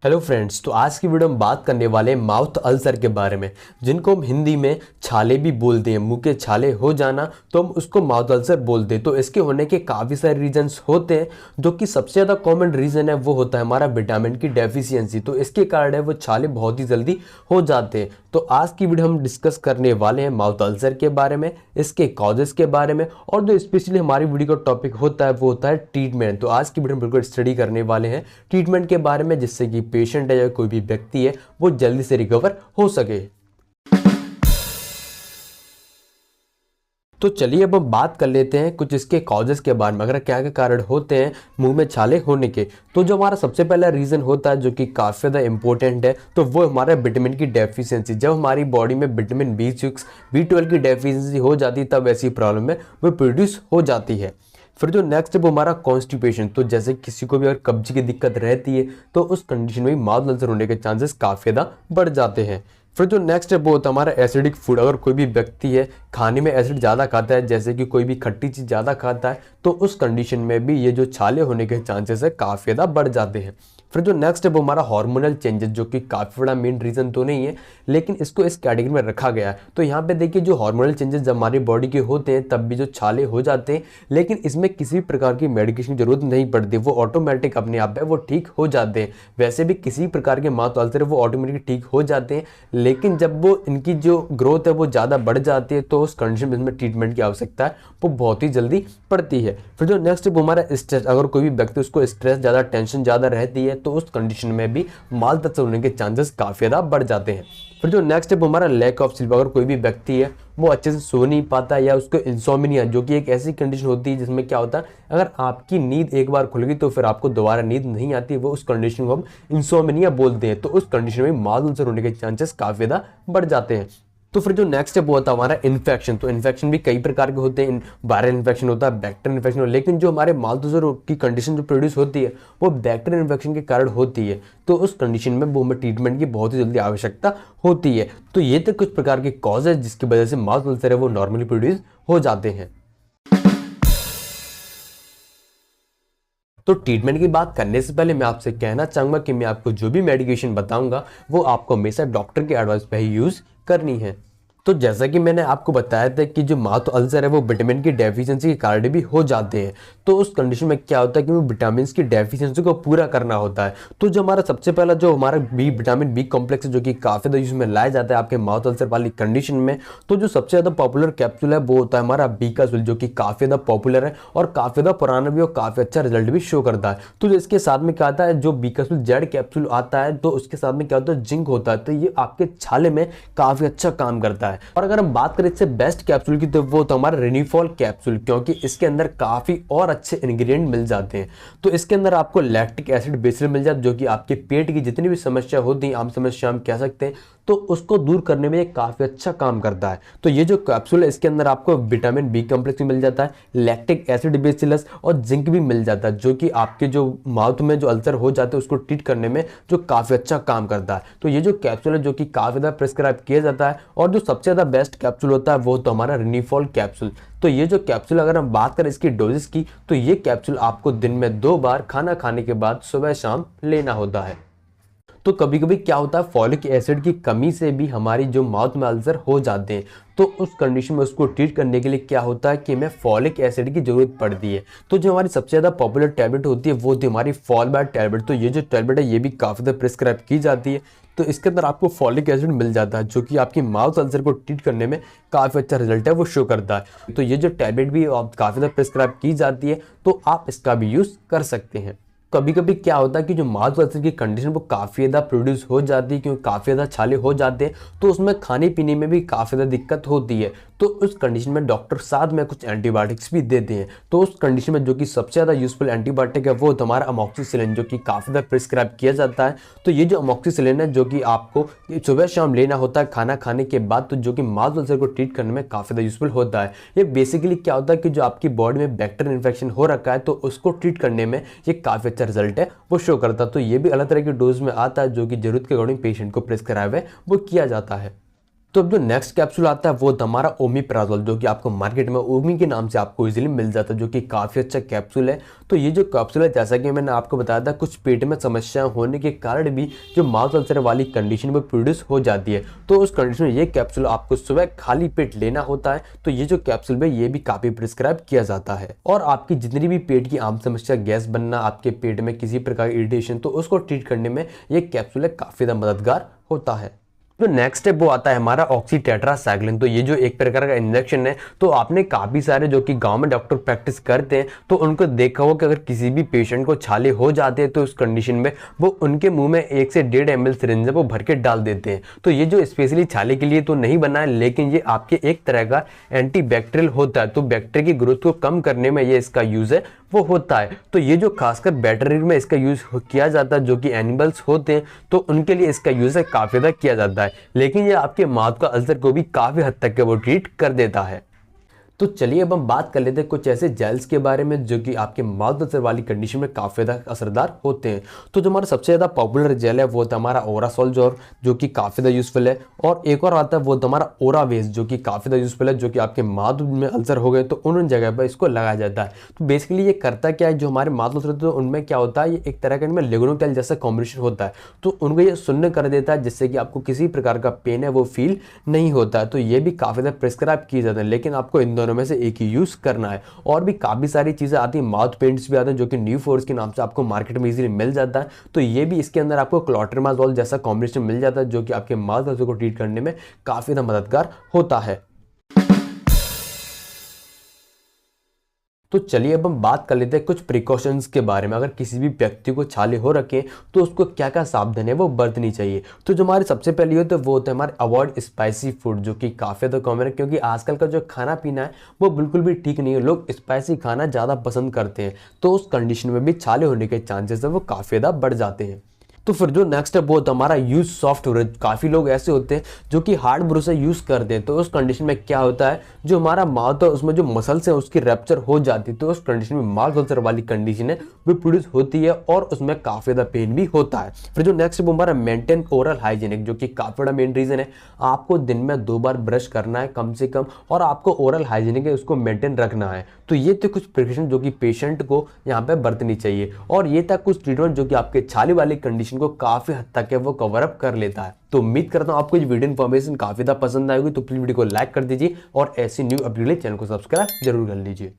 Hello friends, तो आज की वीडियो में बात करने वाले हैं माउथ अल्सर के बारे में, जिनको हम हिंदी में छाले भी बोलते हैं। मुंह के छाले हो जाना तो हम उसको माउथ अल्सर बोलते हैं। तो इसके होने के काफ़ी सारे रीजंस होते हैं, जो कि सबसे ज़्यादा कॉमन रीज़न है वो होता है हमारा विटामिन की डेफिशिएंसी। तो इसके कारण है वो छाले बहुत ही जल्दी हो जाते हैं। तो आज की वीडियो हम डिस्कस करने वाले हैं माउथ अल्सर के बारे में, इसके कॉजेस के बारे में, और जो स्पेशली हमारी वीडियो का टॉपिक होता है वो होता है ट्रीटमेंट। तो आज की वीडियो में बिल्कुल स्टडी करने वाले हैं ट्रीटमेंट के बारे में, जिससे कि पेशेंट है या कोई भी व्यक्ति है वो जल्दी से रिकवर हो सके। तो चलिए अब हम बात कर लेते हैं कुछ इसके कॉजेस के बारे में, अगर क्या क्या कारण होते हैं मुंह में छाले होने के। तो जो हमारा सबसे पहला रीज़न होता है, जो कि काफ़ी ज़्यादा इंपॉर्टेंट है, तो वो हमारा विटामिन की डेफिशिएंसी। जब हमारी बॉडी में विटामिन B6 B12 की डेफिशिएंसी हो जाती है, तब ऐसी प्रॉब्लम है वो प्रोड्यूस हो जाती है। फिर जो नेक्स्ट है वो हमारा कॉन्स्टिपेशन। तो जैसे किसी को भी अगर कब्ज की दिक्कत रहती है तो उस कंडीशन में माउथ अल्सर होने के चांसेस काफ़ी ज़्यादा बढ़ जाते हैं। फिर जो नेक्स्ट है वो होता है हमारा एसिडिक फूड। अगर कोई भी व्यक्ति है खाने में एसिड ज़्यादा खाता है, जैसे कि कोई भी खट्टी चीज़ ज़्यादा खाता है, तो उस कंडीशन में भी ये जो छाले होने के चांसेस है काफ़ी ज़्यादा बढ़ जाते हैं। फिर जो नेक्स्ट है वो हमारा हार्मोनल चेंजेस, जो कि काफ़ी बड़ा मेन रीज़न तो नहीं है, लेकिन इसको इस कैटेगरी में रखा गया है। तो यहाँ पे देखिए, जो हार्मोनल चेंजेस जब हमारी बॉडी के होते हैं तब भी जो छाले हो जाते हैं, लेकिन इसमें किसी भी प्रकार की मेडिकेशन की जरूरत नहीं पड़ती, वो ऑटोमेटिक अपने आप है वो ठीक हो जाते हैं। वैसे भी किसी प्रकार के माउथ अल्सर है वो ऑटोमेटिक ठीक हो जाते हैं, लेकिन जब वो इनकी जो ग्रोथ है वो ज़्यादा बढ़ जाती है, तो उस कंडीशन में इसमें ट्रीटमेंट की आवश्यकता है वो बहुत ही जल्दी पड़ती है। फिर जो नेक्स्ट है वो हमारा स्ट्रेस। अगर कोई भी व्यक्ति उसको स्ट्रेस ज़्यादा, टेंशन ज़्यादा रहती है, तो उस कंडीशन में भी माउथ अल्सर होने के चांसेस काफ़ी ज़्यादा बढ़ जाते हैं। फिर जो नेक्स्ट है वो हमारा लैक ऑफ स्लीप। अगर कोई भी व्यक्ति है वो अच्छे से सो नहीं पाता, या उसको इंसोम्निया, जो कि एक ऐसी कंडीशन होती है जिसमें क्या होता है, अगर आपकी नींद एक बार खुल गई तो फिर आपको दोबारा नींद नहीं आती, वो उस कंडीशन को हम इंसोम्निया बोलते हैं। तो उस कंडीशन में माउथ अल्सर होने के चांसेस काफ़ी ज़्यादा बढ़ जाते हैं। तो फिर जो नेक्स्ट है वो होता है हमारा इन्फेक्शन। तो इन्फेक्शन भी कई प्रकार के होते हैं, वायरल इन्फेक्शन होता है, बैक्टीरियल इन्फेक्शन होता है, लेकिन जो हमारे माउथ अल्सर की कंडीशन जो प्रोड्यूस होती है वो बैक्टीरियल इन्फेक्शन के कारण होती है। तो उस कंडीशन में वो हमें ट्रीटमेंट की बहुत ही जल्दी आवश्यकता होती है। तो ये तो कुछ प्रकार के कॉज है जिसकी वजह से माउथ अल्सर है वो नॉर्मली प्रोड्यूस हो जाते हैं। तो ट्रीटमेंट की बात करने से पहले मैं आपसे कहना चाहूँगा कि मैं आपको जो भी मेडिकेशन बताऊँगा वो आपको हमेशा डॉक्टर के एडवाइस पे ही यूज़ करनी है। तो जैसा कि मैंने आपको बताया था कि जो माउथ अल्सर है वो विटामिन की डेफिशिएंसी के कारण भी हो जाते हैं। तो उस कंडीशन में क्या होता है कि वो विटामिन की डेफिशिएंसी को पूरा करना होता है। तो जो हमारा सबसे पहला जो हमारा विटामिन बी कॉम्प्लेक्स है, जो कि काफ़ी ज़्यादा यूज में लाया जाता है आपके माउथ अल्सर वाली कंडीशन में, तो जो सबसे ज़्यादा पॉपुलर कैप्सूल है वो होता है हमारा बीकासुल, जो कि काफ़ी ज़्यादा पॉपुलर है और काफ़ी ज़्यादा पुराना भी और काफ़ी अच्छा रिजल्ट भी शो करता है। तो इसके साथ में क्या आता है, जो बीकासुल जेड कैप्सूल आता है, तो उसके साथ में क्या होता है, जिंक होता है। तो ये आपके छाले में काफ़ी अच्छा काम करता है। और अगर हम बात करें इससे बेस्ट कैप्सूल की, तो वो तो हमारा रेनिफॉल कैप्सूल, क्योंकि इसके अंदर काफ़ी और अच्छे इंग्रेडिएंट मिल जाते हैं। तो इसके अंदर आपको लैक्टिक एसिड बेसिल मिल जाता है, जो कि आपके पेट की जितनी भी समस्या होती है, आम समस्या हम कह सकते हैं, तो उसको दूर करने में ये काफ़ी अच्छा काम करता है। तो ये जो कैप्सूल है इसके अंदर आपको विटामिन बी कॉम्प्लेक्स भी मिल जाता है, लैक्टिक एसिड बेसिलस और जिंक भी मिल जाता है, जो कि आपके जो माउथ में जो अल्सर हो जाते हैं उसको ट्रीट करने में जो काफ़ी अच्छा काम करता है। तो ये जो कैप्सूल है जो कि काफ़ी ज़्यादा प्रिस्क्राइब किया जाता है, और जो सबसे ज़्यादा बेस्ट कैप्सूल होता है वो तो हमारा रेनिफॉल कैप्सूल। तो ये जो कैप्सूल, अगर हम बात करें इसकी डोजेस की, तो ये कैप्सूल आपको दिन में 2 बार खाना खाने के बाद सुबह शाम लेना होता है। तो कभी कभी क्या होता है, फॉलिक एसिड की कमी से भी हमारी जो माउथ में अल्सर हो जाते हैं, तो उस कंडीशन में उसको ट्रीट करने के लिए क्या होता है कि हमें फॉलिक एसिड की जरूरत पड़ती है। तो जो हमारी सबसे ज़्यादा पॉपुलर टैबलेट होती है वो होती है हमारी फॉलबैट टैबलेट। तो ये जो टैबलेट है ये भी काफ़ी ज़्यादा प्रिस्क्राइब की जाती है। तो इसके अंदर आपको फॉलिक एसिड मिल जाता है, जो कि आपकी माउथ अल्सर को ट्रीट करने में काफ़ी अच्छा रिजल्ट है वो शो करता है। तो ये जो टैबलेट भी काफ़ी ज़्यादा प्रिस्क्राइब की जाती है, तो आप इसका भी यूज़ कर सकते हैं। कभी कभी क्या होता है कि जो माउथ अल्सर की कंडीशन वो काफ़ी ज़्यादा प्रोड्यूस हो जाती है, क्योंकि काफ़ी ज़्यादा छाले हो जाते हैं, तो उसमें खाने पीने में भी काफ़ी ज़्यादा दिक्कत होती है। तो उस कंडीशन में डॉक्टर साथ में कुछ एंटीबायोटिक्स भी देते हैं। तो उस कंडीशन में जो कि सबसे ज़्यादा यूजफुल एंटीबायोटिक है वो हमारा अमॉक्सिसिलिन, जो कि काफ़ी ज़्यादा प्रिस्क्राइब किया जाता है। तो ये जो अमॉक्सिसिलिन है जो कि आपको सुबह शाम लेना होता है खाना खाने के बाद, तो जो कि माउथ अल्सर को ट्रीट करने में काफ़ी ज़्यादा यूजफुल होता है। ये बेसिकली क्या होता है कि जो आपकी बॉडी में बैक्टीरियल इन्फेक्शन हो रखा है, तो उसको ट्रीट करने में ये काफ़ी अच्छा रिजल्ट है वो शो करता है। तो ये भी अलग तरह के डोज में आता है, जो कि जरूरत के अकॉर्डिंग पेशेंट को प्रिस्क्राइब है वो किया जाता है। तो अब जो नेक्स्ट कैप्सूल आता है वो हमारा ओमिप्राजोल, जो कि आपको मार्केट में ओमी के नाम से आपको इजीली मिल जाता है, जो कि काफ़ी अच्छा कैप्सूल है। तो ये जो कैप्सूल है, जैसा कि मैंने आपको बताया था, कुछ पेट में समस्याएं होने के कारण भी जो माउथ अल्सर वाली कंडीशन वो प्रोड्यूस हो जाती है, तो उस कंडीशन में ये कैप्सूल आपको सुबह खाली पेट लेना होता है। तो ये जो कैप्सूल है ये भी काफ़ी प्रिस्क्राइब किया जाता है। और आपकी जितनी भी पेट की आम समस्या, गैस बनना, आपके पेट में किसी प्रकार की इरिटेशन, तो उसको ट्रीट करने में ये कैप्सूल है काफ़ी ज़्यादा मददगार होता है। जो नेक्स्ट स्टेप वो आता है हमारा ऑक्सीटेट्रासाइक्लिन। तो ये जो एक प्रकार का इंजेक्शन है, तो आपने काफ़ी सारे जो कि गांव में डॉक्टर प्रैक्टिस करते हैं तो उनको देखा हो कि अगर किसी भी पेशेंट को छाले हो जाते हैं तो उस कंडीशन में वो उनके मुंह में 1 से 1.5 ml सिरिंज वो भर के डाल देते हैं। तो ये जो स्पेशली छाले के लिए तो नहीं बना है, लेकिन ये आपके एक तरह का एंटीबैक्टीरियल होता है। तो बैक्टीरिया की ग्रोथ को कम करने में ये इसका यूज़ है वो होता है। तो ये जो खासकर वेटरनरी में इसका यूज़ किया जाता है, जो कि एनिमल्स होते हैं, तो उनके लिए इसका यूज़ है काफ़ी ज़्यादा किया जाता है। लेकिन ये आपके माउथ का अल्सर को भी काफ़ी हद तक वो ट्रीट कर देता है। तो चलिए अब हम बात कर लेते हैं कुछ ऐसे जेल्स के बारे में जो कि आपके माउथ अल्सर वाली कंडीशन में काफ़ी ज़्यादा असरदार होते हैं। तो जो हमारा सबसे ज़्यादा पॉपुलर जेल है वो होता है हमारा ओरासोल जो कि काफ़ी ज़्यादा यूज़फुल है। और एक और आता है वो हमारा ओरावेज, जो कि काफ़ी ज़्यादा यूज़फुल है, जो कि आपके माउथ में अल्सर हो गए तो उन जगह पर इसको लगाया जाता है। तो बेसिकली ये करता क्या है, जो हमारे माउथ अल्सर होते हैं उनमें क्या होता है, ये एक तरह का इनमें लिग्नोकेल जैसा कॉम्बिनेशन होता है, तो उनको ये शून्य कर देता है, जिससे कि आपको किसी प्रकार का पेन है वो फील नहीं होता है। तो ये भी काफ़ी ज़्यादा प्रिस्क्राइब किए जाते हैं, लेकिन आपको इन दोनों में से एक ही करना है। और भी काफी सारी चीजें आती हैं, माउथ पेंट्स भी आते हैं जो कि न्यू फोर्स के नाम से आपको मार्केट में इजीली मिल जाता है। तो ये भी इसके अंदर आपको क्लोट्रिमाजोल जैसा कॉम्बिनेशन मिल जाता है, जो कि आपके माउथ अल्सर को ट्रीट करने में काफी ज्यादा मददगार होता है। तो चलिए अब हम बात कर लेते हैं कुछ प्रिकॉशंस के बारे में। अगर किसी भी व्यक्ति को छाले हो रखे तो उसको क्या क्या सावधानी है वो बरतनी चाहिए। तो जो हमारी सबसे पहली होती है वो होता है हमारे अवॉइड स्पाइसी फूड, जो कि काफ़ी ज़्यादा कॉमन है, क्योंकि आजकल का जो खाना पीना है वो बिल्कुल भी ठीक नहीं है। लोग स्पाइसी खाना ज़्यादा पसंद करते हैं, तो उस कंडीशन में भी छाले होने के चांसेस है वो काफ़ी ज़्यादा बढ़ जाते हैं। तो फिर जो नेक्स्ट है वो हमारा यूज सॉफ्ट ब्रश। काफ़ी लोग ऐसे होते हैं जो कि हार्ड ब्रश यूज़ करते हैं, तो उस कंडीशन में क्या होता है, जो हमारा माउथ है उसमें जो मसल्स है उसकी रैप्चर हो जाती है, तो उस कंडीशन में माउथ अल्सर वाली कंडीशन है वो प्रोड्यूस होती है और उसमें काफ़ी ज़्यादा पेन भी होता है। फिर जो नेक्स्ट है वो हमारा मेंटेन ओरल हाइजीनिक, जो कि काफ़ी बड़ा मेन रीज़न है। आपको दिन में 2 बार ब्रश करना है कम से कम, और आपको ओरल हाइजीनिक है उसको मेंटेन रखना है। तो ये थे कुछ प्रिकॉशन जो कि पेशेंट को यहाँ पे बरतनी चाहिए। और ये था कुछ ट्रीटमेंट जो कि आपके छाले वाली कंडीशन को काफी हद तक है वो कवर अप कर लेता है। तो उम्मीद करता हूं आपको ये वीडियो इन्फॉर्मेशन काफी ज्यादा पसंद आएगी। तो प्लीज वीडियो को लाइक कर दीजिए और ऐसी न्यू अपडेट के लिए चैनल को सब्सक्राइब जरूर कर लीजिए।